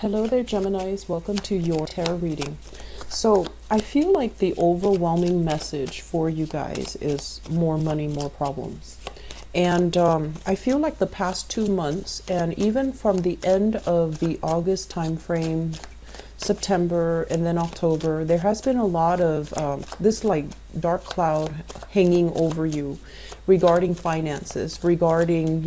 Hello there, Geminis. Welcome to your tarot reading. So I feel like the overwhelming message for you guys is more money, more problems. And I feel like the past 2 months, and even from the end of the August time frame, September, and then October, there has been a lot of this like dark cloud hanging over you regarding finances, regarding,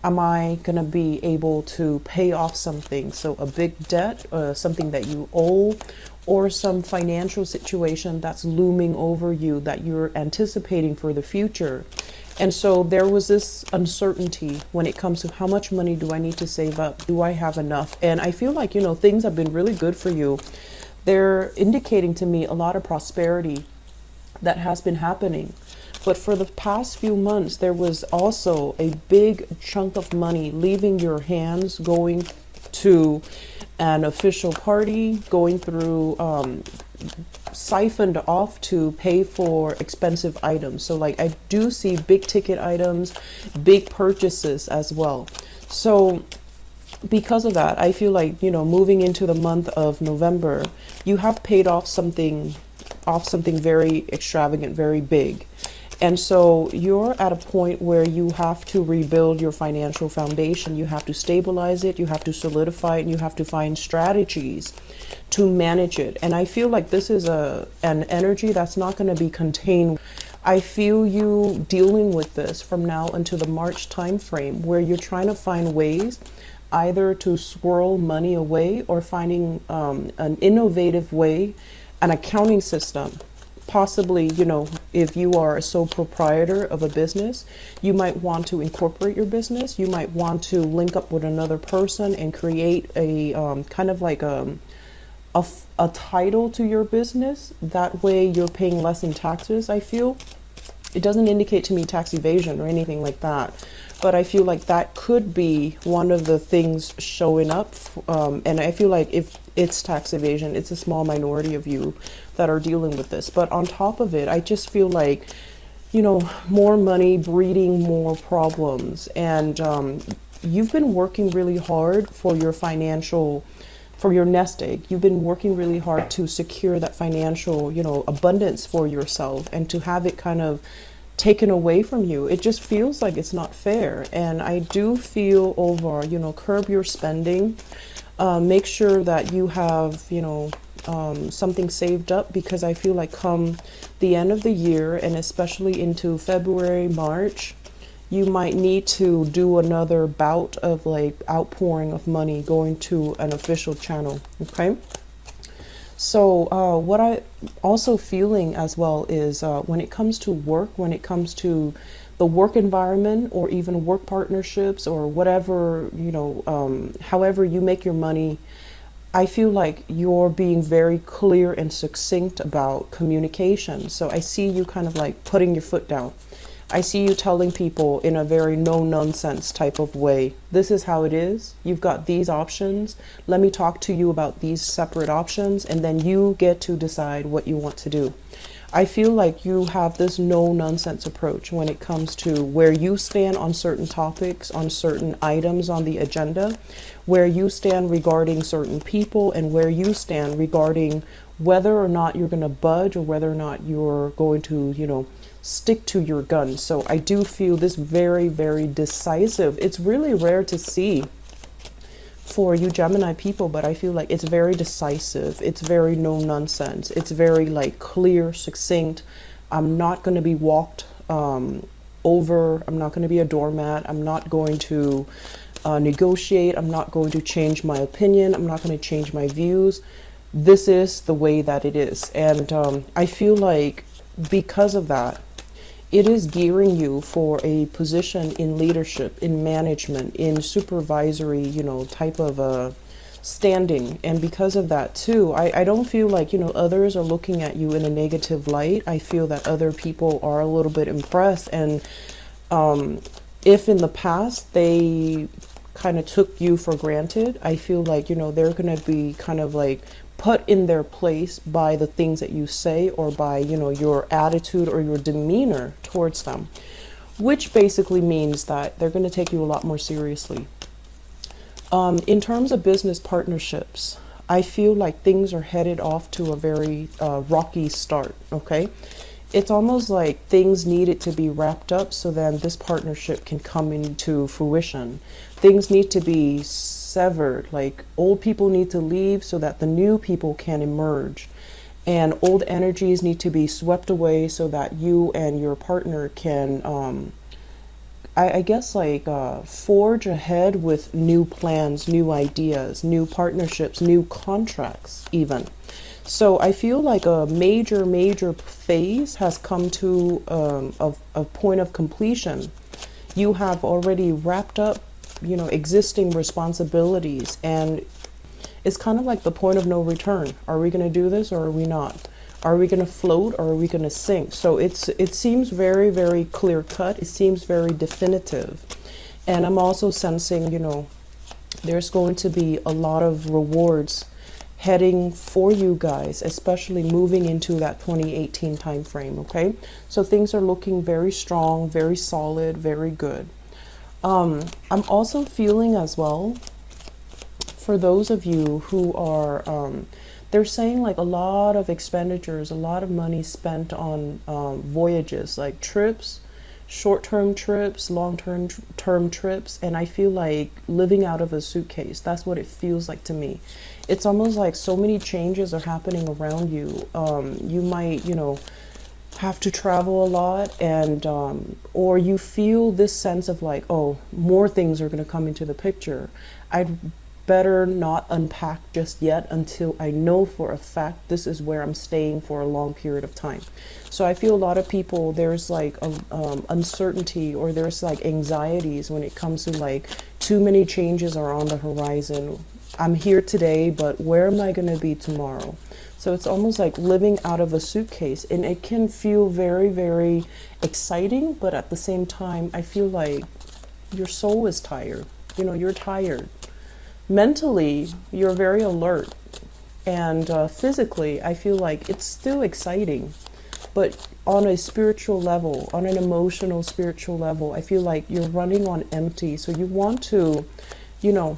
am I going to be able to pay off something? So a big debt, something that you owe, or some financial situation that's looming over you that you're anticipating for the future. And so there was this uncertainty when it comes to how much money do I need to save up? Do I have enough? And I feel like, things have been really good for you. They're indicating to me a lot of prosperity that has been happening. But for the past few months, there was also a big chunk of money leaving your hands, going to an official party, going through, siphoned off to pay for expensive items. So like I do see big ticket items, big purchases as well. So because of that, I feel like, moving into the month of November, you have paid off something very extravagant, very big. And so you're at a point where you have to rebuild your financial foundation. You have to stabilize it, you have to solidify it, and you have to find strategies to manage it. And I feel like this is an energy that's not going to be contained. I feel you dealing with this from now until the March time frame, where you're trying to find ways either to swirl money away or finding an innovative way, an accounting system. Possibly, if you are a sole proprietor of a business, you might want to incorporate your business. You might want to link up with another person and create a kind of like a title to your business. That way you're paying less in taxes, I feel. It doesn't indicate to me tax evasion or anything like that. But I feel like that could be one of the things showing up. And I feel like if it's tax evasion, it's a small minority of you that are dealing with this. But on top of it, I just feel like, more money breeding more problems. And you've been working really hard for your nest egg. You've been working really hard to secure that financial, abundance for yourself, and to have it kind of taken away from you. It just feels like it's not fair. And I do feel over, curb your spending. Make sure that you have, something saved up, because I feel like come the end of the year, and especially into February, March, you might need to do another bout of like outpouring of money going to an official channel. Okay. So what I also feeling as well is when it comes to work, when it comes to the work environment, or even work partnerships, or whatever, however you make your money, I feel like you're being very clear and succinct about communication. So I see you kind of like putting your foot down. I see you telling people in a very no-nonsense type of way, this is how it is. You've got these options. Let me talk to you about these separate options, and then you get to decide what you want to do. I feel like you have this no-nonsense approach when it comes to where you stand on certain topics, on certain items on the agenda, where you stand regarding certain people, and where you stand regarding whether or not you're going to budge, or whether or not you're going to, stick to your guns. So I do feel this very, very decisive. It's really rare to see for you Gemini people, but I feel like it's very decisive. It's very no nonsense. It's very like clear, succinct. I'm not going to be walked over. I'm not going to be a doormat. I'm not going to negotiate. I'm not going to change my opinion. I'm not going to change my views. This is the way that it is. And I feel like because of that, it is gearing you for a position in leadership, in management, in supervisory, type of standing. And because of that too, I don't feel like, others are looking at you in a negative light. I feel that other people are a little bit impressed. And if in the past they kind of took you for granted, I feel like, they're going to be kind of like put in their place by the things that you say, or by, your attitude or your demeanor towards them, which basically means that they're going to take you a lot more seriously. In terms of business partnerships, I feel like things are headed off to a very rocky start, okay? It's almost like things needed to be wrapped up so then this partnership can come into fruition. Things need to be severed, like old people need to leave so that the new people can emerge. And old energies need to be swept away so that you and your partner can I guess like forge ahead with new plans, new ideas, new partnerships, new contracts even. So I feel like a major phase has come to a point of completion. You have already wrapped up, you know, existing responsibilities, and it's kind of like the point of no return. Are we going to do this or are we not? Are we going to float or are we going to sink? So it seems very clear cut. It seems very definitive. And I'm also sensing, you know, there's going to be a lot of rewards heading for you guys, especially moving into that 2018 time frame, okay? So things are looking very strong, very solid, very good. I'm also feeling as well, for those of you who are they're saying like a lot of expenditures, a lot of money spent on voyages, like trips, short-term trips, long-term trips, and I feel like living out of a suitcase. That's what it feels like to me. It's almost like so many changes are happening around you. You might, you know, have to travel a lot, and or you feel this sense of like, oh, more things are going to come into the picture. I'd better not unpack just yet until I know for a fact this is where I'm staying for a long period of time. So I feel a lot of people, there's like uncertainty, or there's like anxieties when it comes to like too many changes are on the horizon. I'm here today, but where am I going to be tomorrow? So it's almost like living out of a suitcase, and it can feel very exciting, but at the same time I feel like your soul is tired. You know, you're tired. Mentally, you're very alert, and physically, I feel like it's still exciting, but on a spiritual level, on an emotional, spiritual level, I feel like you're running on empty. So you want to, you know,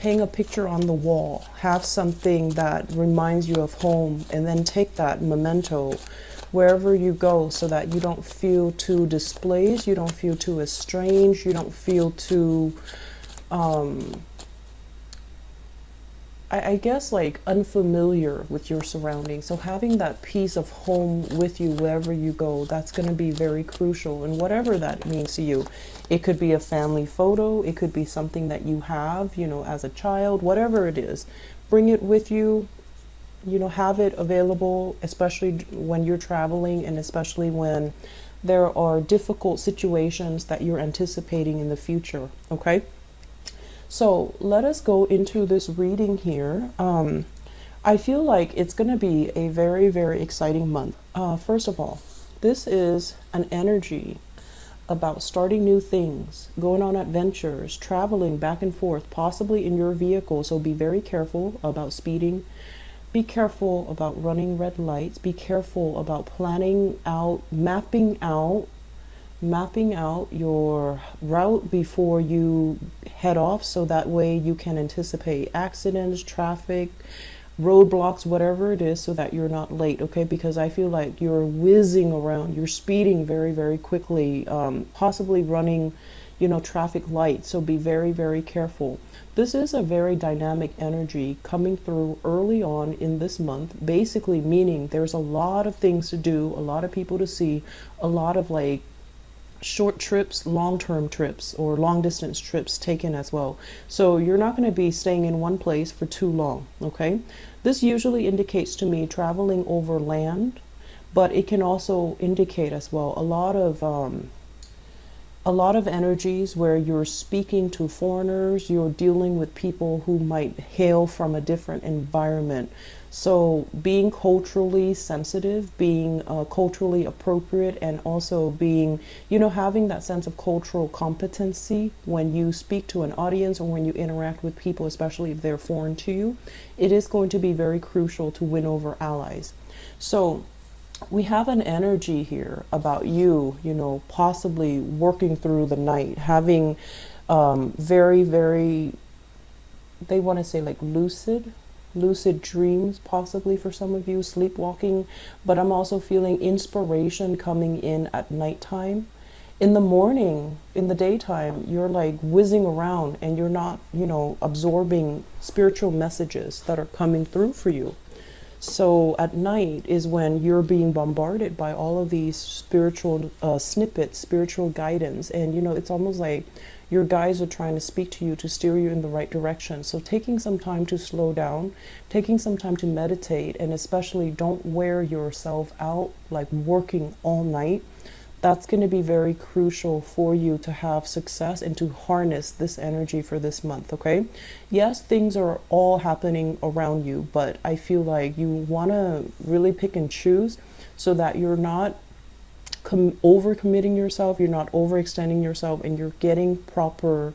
hang a picture on the wall, have something that reminds you of home, and then take that memento wherever you go so that you don't feel too displaced, you don't feel too estranged, you don't feel too I guess like unfamiliar with your surroundings. So having that piece of home with you wherever you go, that's going to be very crucial, and whatever that means to you. It could be a family photo, it could be something that you have, you know, as a child, whatever it is. Bring it with you, you know, have it available, especially when you're traveling, and especially when there are difficult situations that you're anticipating in the future, okay? So let us go into this reading here. I feel like it's going to be a very exciting month. First of all, this is an energy about starting new things, going on adventures, traveling back and forth, possibly in your vehicle. So be very careful about speeding. Be careful about running red lights. Be careful about planning out, mapping out your route before you head off, so that way you can anticipate accidents, traffic, roadblocks, whatever it is, so that you're not late, okay? Because I feel like you're whizzing around, you're speeding very quickly, possibly running, you know, traffic lights. So be very careful. This is a very dynamic energy coming through early on in this month, basically meaning there's a lot of things to do, a lot of people to see, a lot of like short trips, long-term trips, or long-distance trips taken as well. So you're not going to be staying in one place for too long, okay? This usually indicates to me traveling over land, but it can also indicate as well a lot of energies where you're speaking to foreigners, you're dealing with people who might hail from a different environment. So being culturally sensitive, being culturally appropriate, and also being, you know, having that sense of cultural competency when you speak to an audience or when you interact with people, especially if they're foreign to you, it is going to be very crucial to win over allies. So we have an energy here about you, you know, possibly working through the night, having very they want to say like lucid dreams, possibly for some of you, sleepwalking. But I'm also feeling inspiration coming in at nighttime. In the morning, in the daytime, you're like whizzing around and you're not, you know, absorbing spiritual messages that are coming through for you. So at night is when you're being bombarded by all of these spiritual snippets, spiritual guidance. And, you know, it's almost like your guides are trying to speak to you to steer you in the right direction. So taking some time to slow down, taking some time to meditate, and especially don't wear yourself out like working all night. That's going to be very crucial for you to have success and to harness this energy for this month, okay? Yes, things are all happening around you, but I feel like you want to really pick and choose so that you're not overcommitting yourself, you're not overextending yourself, and you're getting proper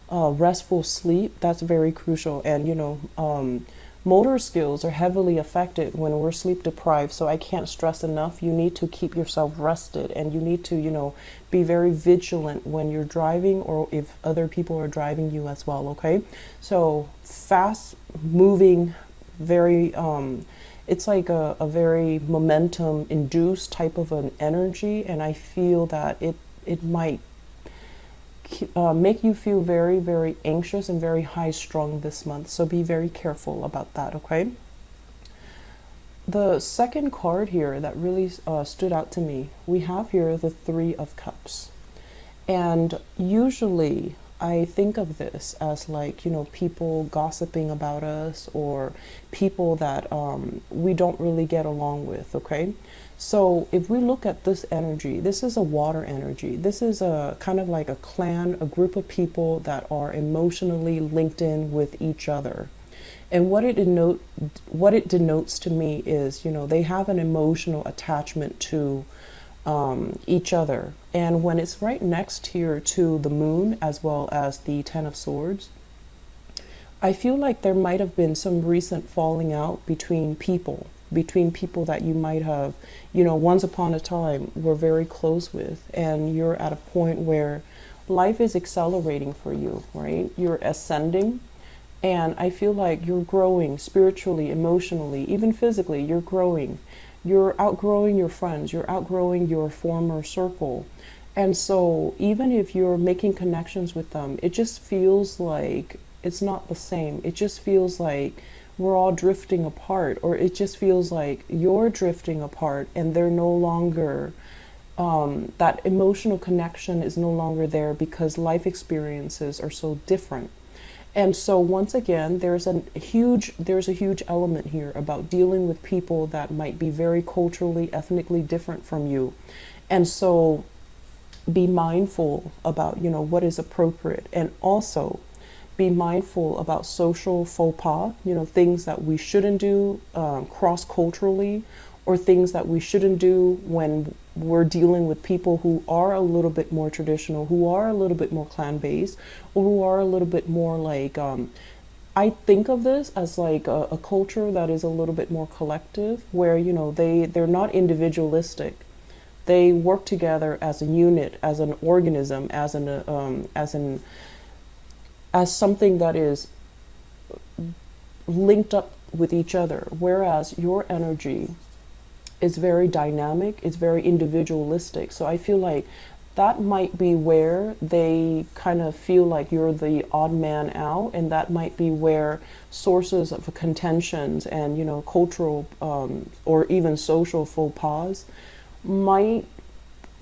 restful sleep. That's very crucial. And, you know, motor skills are heavily affected when we're sleep deprived. So I can't stress enough, you need to keep yourself rested, and you need to, you know, be very vigilant when you're driving or if other people are driving you as well, okay? So fast moving, very, it's like a very momentum induced type of an energy. And I feel that it might make you feel very, very anxious and very high strung this month. So be very careful about that, okay? The second card here that really stood out to me, we have here the Three of Cups. And usually I think of this as like, you know, people gossiping about us or people that we don't really get along with, okay? So if we look at this energy, this is a water energy. This is a kind of like a clan, a group of people that are emotionally linked in with each other. And what it denotes to me is, you know, they have an emotional attachment to each other. And when it's right next here to the moon as well as the Ten of Swords, I feel like there might have been some recent falling out between people that you might have, you know, once upon a time were very close with, and you're at a point where life is accelerating for you, right? You're ascending, and I feel like you're growing spiritually, emotionally, even physically. You're growing. You're outgrowing your friends. You're outgrowing your former circle. And so even if you're making connections with them, it just feels like it's not the same. It just feels like we're all drifting apart, or it just feels like you're drifting apart and they're no longer, that emotional connection is no longer there because life experiences are so different. And so once again, there's a huge element here about dealing with people that might be very culturally, ethnically different from you. And so be mindful about, you know, what is appropriate, and also be mindful about social faux pas, you know, things that we shouldn't do cross-culturally, or things that we shouldn't do when we're dealing with people who are a little bit more traditional, who are a little bit more clan-based, or who are a little bit more like, I think of this as like a culture that is a little bit more collective, where, you know, they're not individualistic. They work together as a unit, as an organism, as something that is linked up with each other. Whereas your energy is very dynamic, it's very individualistic. So I feel like that might be where they kind of feel like you're the odd man out, and that might be where sources of contentions and, you know, cultural or even social faux pas might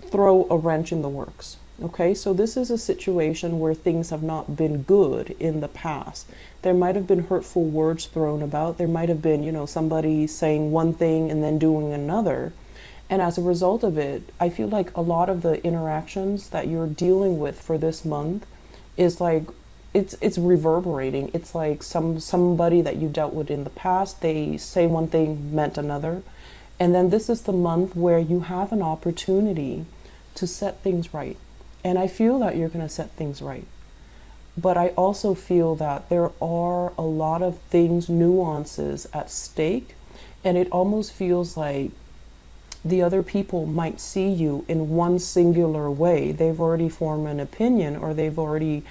throw a wrench in the works. Okay, so this is a situation where things have not been good in the past. There might have been hurtful words thrown about. There might have been, you know, somebody saying one thing and then doing another. And as a result of it, I feel like a lot of the interactions that you're dealing with for this month is like, it's reverberating. It's like somebody that you dealt with in the past, they say one thing meant another. And then this is the month where you have an opportunity to set things right. And I feel that you're going to set things right. But I also feel that there are a lot of things, nuances at stake. And it almost feels like the other people might see you in one singular way. They've already formed an opinion, or they've already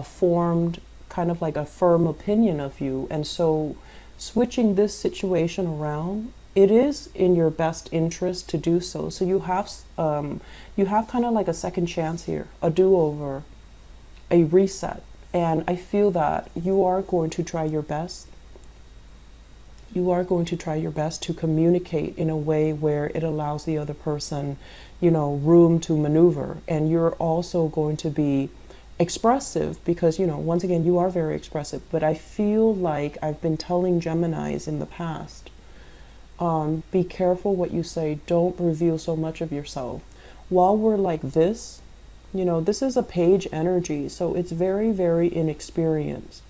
formed kind of like a firm opinion of you. And so switching this situation around, it is in your best interest to do so. So you have kind of like a second chance here, a do-over, a reset. And I feel that you are going to try your best. You are going to try your best to communicate in a way where it allows the other person, you know, room to maneuver. And you're also going to be expressive because, you know, once again, you are very expressive. But I feel like I've been telling Geminis in the past, be careful what you say. Don't reveal so much of yourself. While we're like this, you know, this is a page energy, so it's very, very inexperienced.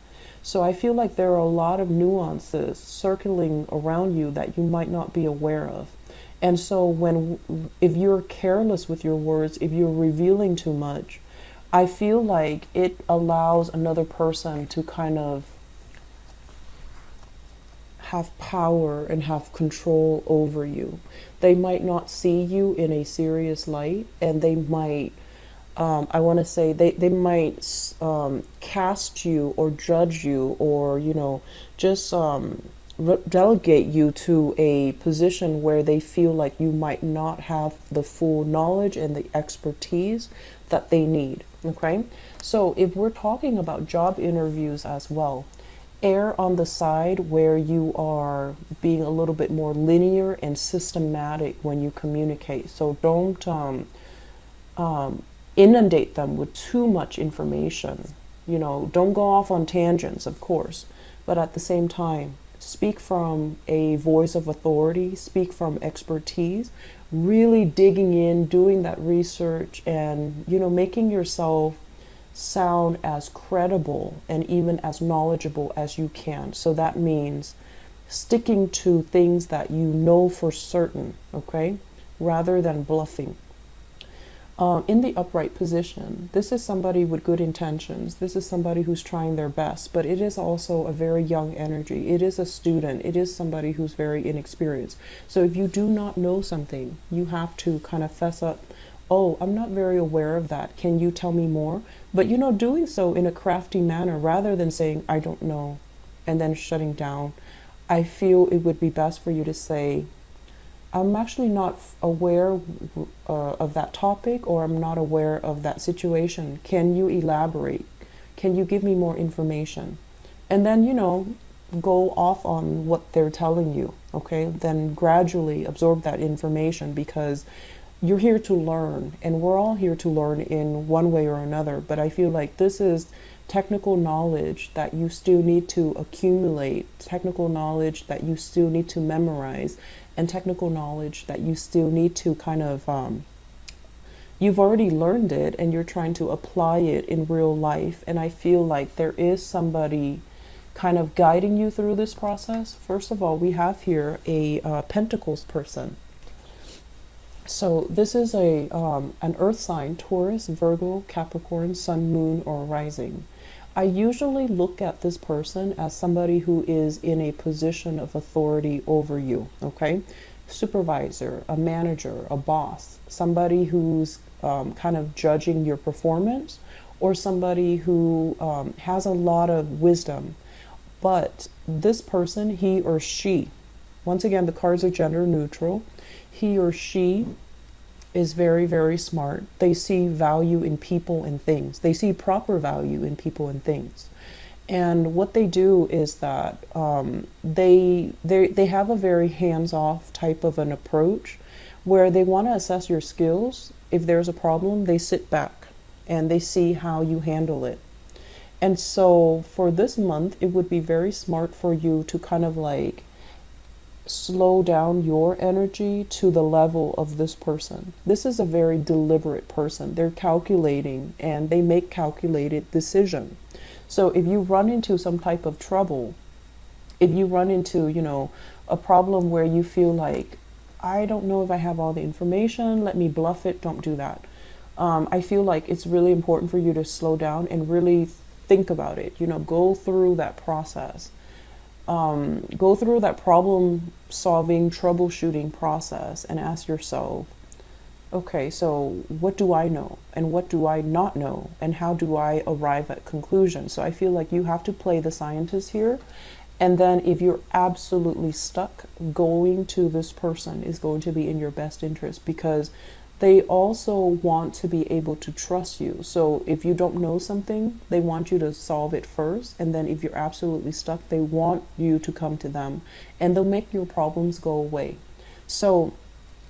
So I feel like there are a lot of nuances circling around you that you might not be aware of. And so if you're careless with your words, if you're revealing too much, I feel like it allows another person to kind of have power and have control over you. They might not see you in a serious light, and they might, I want to say, they might cast you or judge you, or, you know, just delegate you to a position where they feel like you might not have the full knowledge and the expertise that they need. Okay, so if we're talking about job interviews as well, err on the side where you are being a little bit more linear and systematic when you communicate. So don't inundate them with too much information. You know, don't go off on tangents, of course, but at the same time, speak from a voice of authority, speak from expertise, really digging in, doing that research, and, you know, making yourself sound as credible and even as knowledgeable as you can. So that means sticking to things that you know for certain, okay, rather than bluffing. In the upright position, this is somebody with good intentions. This is somebody who's trying their best, but it is also a very young energy. It is a student. It is somebody who's very inexperienced. So if you do not know something, you have to kind of fess up. Oh, I'm not very aware of that. Can you tell me more? But, you know, doing so in a crafty manner rather than saying, I don't know, and then shutting down. I feel it would be best for you to say, I'm actually not aware of that topic, or I'm not aware of that situation. Can you elaborate? Can you give me more information? And then, you know, go off on what they're telling you, okay? Then gradually absorb that information, because you're here to learn, and we're all here to learn in one way or another. But I feel like this is technical knowledge that you still need to accumulate, technical knowledge that you still need to memorize, and technical knowledge that you still need to kind of, you've already learned it and you're trying to apply it in real life. And I feel like there is somebody kind of guiding you through this process. First of all, we have here a Pentacles person. So this is an earth sign, Taurus, Virgo, Capricorn, Sun, Moon, or Rising. I usually look at this person as somebody who is in a position of authority over you, okay? Supervisor, a manager, a boss, somebody who's kind of judging your performance, or somebody who has a lot of wisdom. But this person, he or she, once again, the cards are gender neutral. He or she is very, very smart. They see value in people and things. They see proper value in people and things. And what they do is that they have a very hands-off type of an approach, where they want to assess your skills. If there's a problem, they sit back and they see how you handle it. And so for this month, it would be very smart for you to kind of like slow down your energy to the level of this person. This is a very deliberate person. They're calculating and they make calculated decisions. So if you run into some type of trouble, if you run into, you know, a problem where you feel like, I don't know if I have all the information, let me bluff it, don't do that. I feel like it's really important for you to slow down and really think about it. You know, go through that process. Go through that problem solving, troubleshooting process and ask yourself, Okay, so what do I know and what do I not know and how do I arrive at conclusion? So I feel like you have to play the scientist here. And then if you're absolutely stuck, going to this person is going to be in your best interest because they also want to be able to trust you. So if you don't know something, they want you to solve it first. And then if you're absolutely stuck, they want you to come to them and they'll make your problems go away. So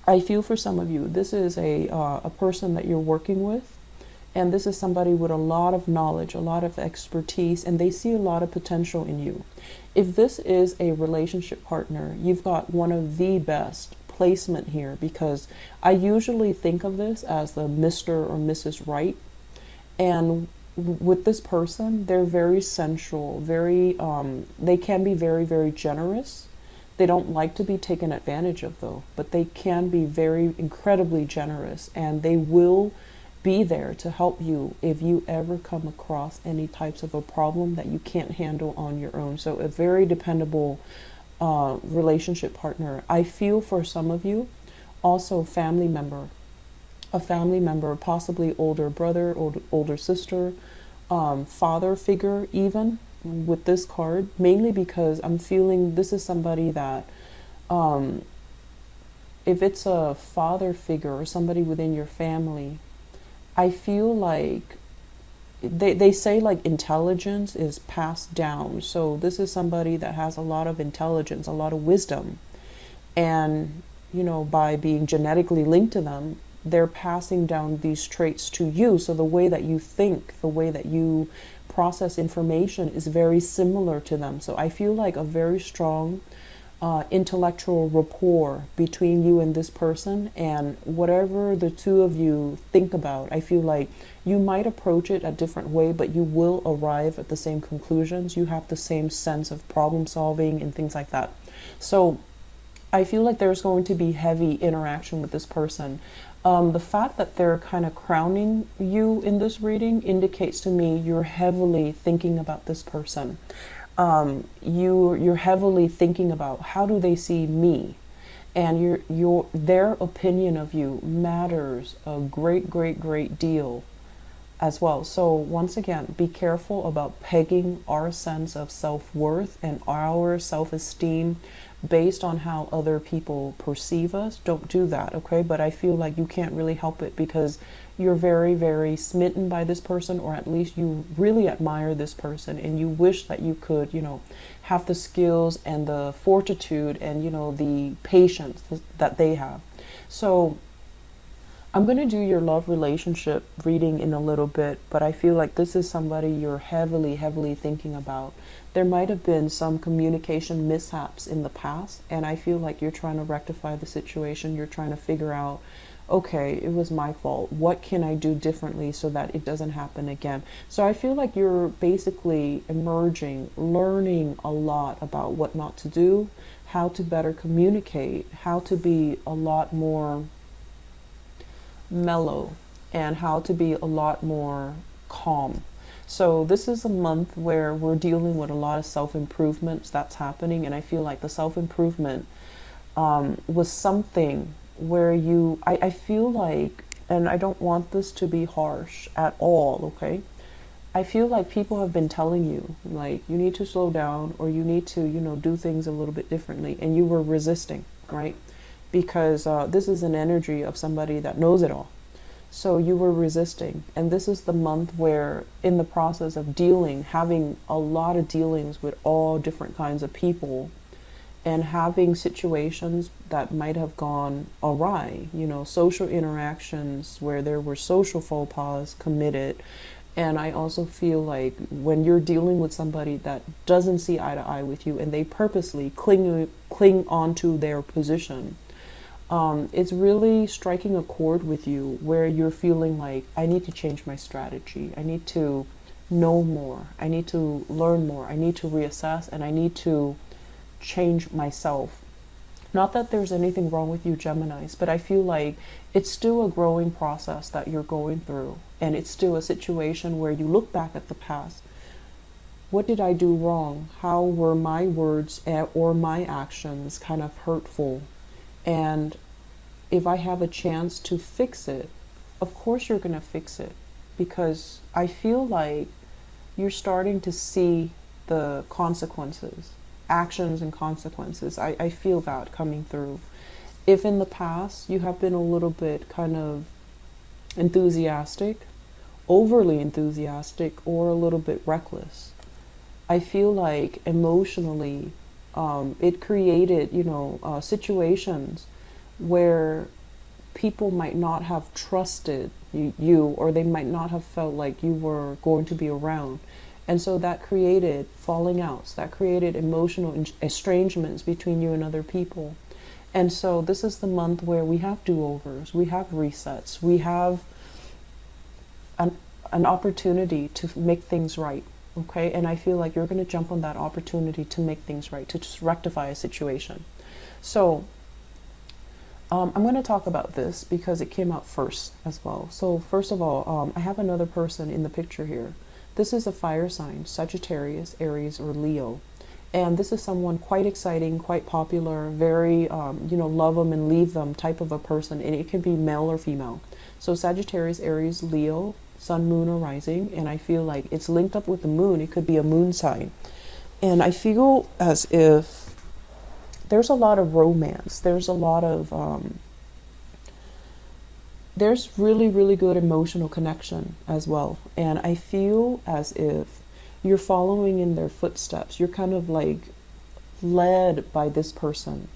I feel for some of you, this is a person that you're working with, and this is somebody with a lot of knowledge, a lot of expertise, and they see a lot of potential in you. If this is a relationship partner, you've got one of the best placement here because I usually think of this as the Mr. or Mrs. Right. And with this person, they're very sensual, very, they can be very, very generous. They don't like to be taken advantage of though, but they can be very incredibly generous and they will be there to help you if you ever come across any types of a problem that you can't handle on your own. So a very dependable relationship partner. I feel for some of you, also family member, a family member, possibly older brother or older sister, father figure even, with this card, mainly because I'm feeling this is somebody that if it's a father figure or somebody within your family, I feel like they say like intelligence is passed down. So this is somebody that has a lot of intelligence, a lot of wisdom, and you know, by being genetically linked to them, they're passing down these traits to you. So the way that you think, the way that you process information is very similar to them. So I feel like a very strong intellectual rapport between you and this person, and whatever the two of you think about, I feel like you might approach it a different way, but you will arrive at the same conclusions. You have the same sense of problem solving and things like that. So I feel like there's going to be heavy interaction with this person. The fact that they're kind of crowning you in this reading indicates to me you're heavily thinking about this person. You're heavily thinking about how do they see me, and their opinion of you matters a great deal as well. So once again, be careful about pegging our sense of self-worth and our self-esteem based on how other people perceive us. Don't do that, okay? But I feel like you can't really help it because you're very smitten by this person, or at least you really admire this person and you wish that you could, you know, have the skills and the fortitude and, you know, the patience that they have. So I'm going to do your love relationship reading in a little bit, but I feel like this is somebody you're heavily thinking about. There might have been some communication mishaps in the past, and I feel like you're trying to rectify the situation. You're trying to figure out, okay, it was my fault. What can I do differently so that it doesn't happen again? So I feel like you're basically emerging, learning a lot about what not to do, how to better communicate, how to be a lot more mellow, and how to be a lot more calm. So this is a month where we're dealing with a lot of self-improvements that's happening, and I feel like the self-improvement was something where I feel like, and I don't want this to be harsh at all, okay? I feel like people have been telling you, like, you need to slow down, or you need to, you know, do things a little bit differently, and you were resisting, right? Because this is an energy of somebody that knows it all. So you were resisting, and this is the month where, in the process of having a lot of dealings with all different kinds of people, and having situations that might have gone awry, you know, social interactions where there were social faux pas committed. And I also feel like when you're dealing with somebody that doesn't see eye to eye with you and they purposely cling onto their position, it's really striking a chord with you where you're feeling like, I need to change my strategy. I need to know more. I need to learn more. I need to reassess, and I need to change myself. Not that there's anything wrong with you, Geminis, but I feel like it's still a growing process that you're going through. And it's still a situation where you look back at the past. What did I do wrong? How were my words or my actions kind of hurtful? And if I have a chance to fix it, of course you're going to fix it, because I feel like you're starting to see the consequences, actions and consequences. I feel that coming through. If in the past you have been a little bit kind of enthusiastic, overly enthusiastic, or a little bit reckless, I feel like emotionally it created, situations where people might not have trusted you, or they might not have felt like you were going to be around. And so that created falling outs, that created emotional estrangements between you and other people. And so this is the month where we have do-overs, we have resets, we have an opportunity to make things right. Okay, and I feel like you're going to jump on that opportunity to make things right, to just rectify a situation. So I'm going to talk about this because it came out first as well. So first of all, I have another person in the picture here. This is a fire sign, Sagittarius, Aries, or Leo. And this is someone quite exciting, quite popular, very, love them and leave them type of a person. And it can be male or female. So Sagittarius, Aries, Leo, Sun, Moon, or Rising. And I feel like it's linked up with the moon. It could be a moon sign. And I feel as if there's a lot of romance. There's a lot of, there's really, really good emotional connection as well. And I feel as if you're following in their footsteps. You're kind of like led by this person.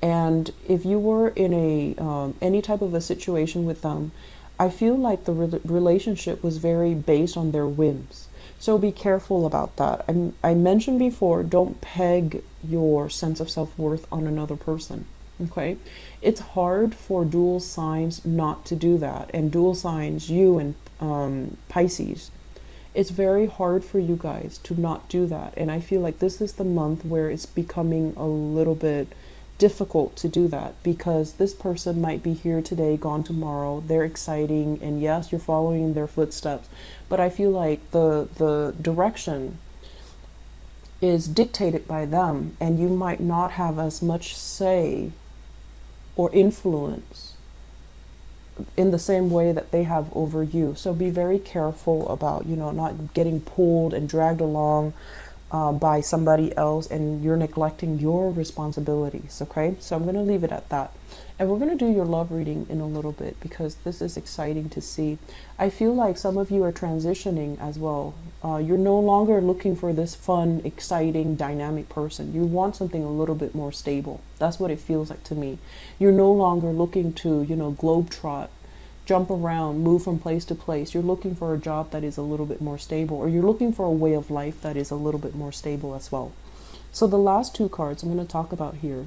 And if you were in a any type of a situation with them, I feel like the relationship was very based on their whims. So be careful about that. I mentioned before, don't peg your sense of self-worth on another person. Okay, it's hard for dual signs not to do that. And dual signs, you and Pisces, it's very hard for you guys to not do that. And I feel like this is the month where it's becoming a little bit difficult to do that, because this person might be here today, gone tomorrow. They're exciting, and yes, you're following in their footsteps, but I feel like the direction is dictated by them, and you might not have as much say or influence in the same way that they have over you. So be very careful about, not getting pulled and dragged along by somebody else, and you're neglecting your responsibilities. Okay, so I'm going to leave it at that, and we're going to do your love reading in a little bit, because this is exciting to see. I feel like some of you are transitioning as well. You're no longer looking for this fun, exciting, dynamic person. You want something a little bit more stable. That's what it feels like to me. You're no longer looking to, globetrot, jump around, move from place to place. You're looking for a job that is a little bit more stable, or you're looking for a way of life that is a little bit more stable as well. So the last two cards I'm going to talk about here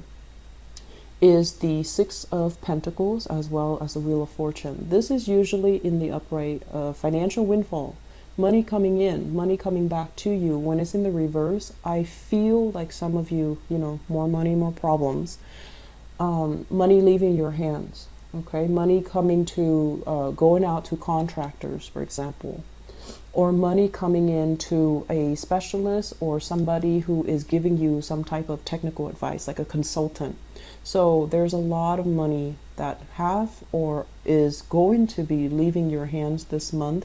is the Six of Pentacles as well as the Wheel of Fortune. This is usually in the upright financial windfall, money coming in, money coming back to you. When it's in the reverse, I feel like some of you, more money, more problems, money leaving your hands. Okay, money coming to, going out to contractors, for example, or money coming in to a specialist or somebody who is giving you some type of technical advice, like a consultant. So there's a lot of money that have or is going to be leaving your hands this month.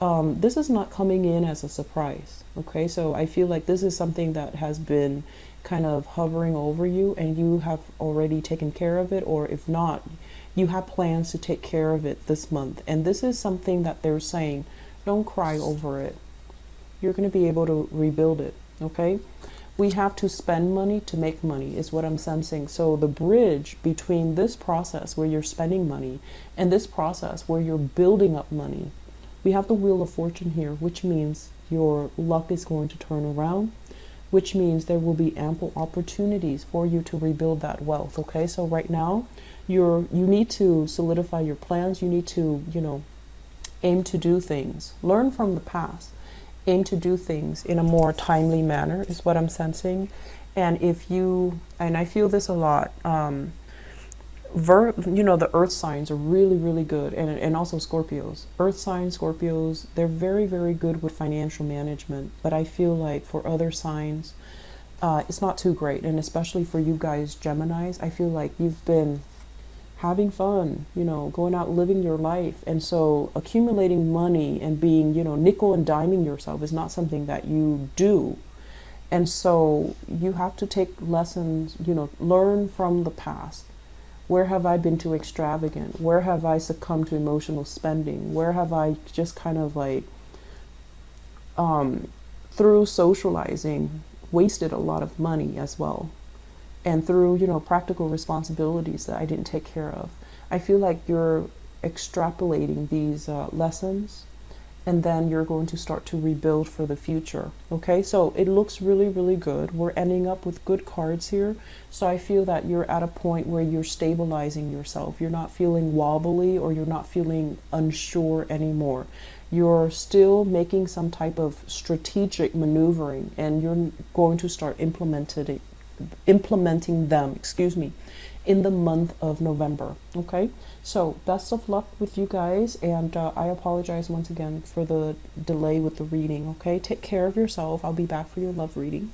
This is not coming in as a surprise. Okay, so I feel like this is something that has been kind of hovering over you, and you have already taken care of it, or if not, you have plans to take care of it this month. And this is something that they're saying, don't cry over it. You're going to be able to rebuild it. Okay, we have to spend money to make money is what I'm sensing. So the bridge between this process where you're spending money and this process where you're building up money, we have the Wheel of Fortune here, which means your luck is going to turn around, which means there will be ample opportunities for you to rebuild that wealth. Okay, so right now you need to solidify your plans. You need to, aim to do things, learn from the past, aim to do things in a more timely manner is what I'm sensing. And and I feel this a lot, the earth signs are really, really good, and also Scorpios. Earth signs, Scorpios, they're very, very good with financial management, but I feel like for other signs, it's not too great. And especially for you guys, Geminis, I feel like you've been having fun, you know, going out living your life. And so accumulating money and being, you know, nickel and diming yourself is not something that you do. And so you have to take lessons, you know, learn from the past. Where have I been too extravagant? Where have I succumbed to emotional spending? Where have I just kind of like, through socializing, wasted a lot of money as well? And through, you know, practical responsibilities that I didn't take care of. I feel like you're extrapolating these lessons, and then you're going to start to rebuild for the future. Okay, so it looks really, really good. We're ending up with good cards here. So I feel that you're at a point where you're stabilizing yourself. You're not feeling wobbly, or you're not feeling unsure anymore. You're still making some type of strategic maneuvering, and you're going to start implementing them, excuse me, in the month of November. Okay, so best of luck with you guys, and I apologize once again for the delay with the reading. Okay, take care of yourself. I'll be back for your love reading.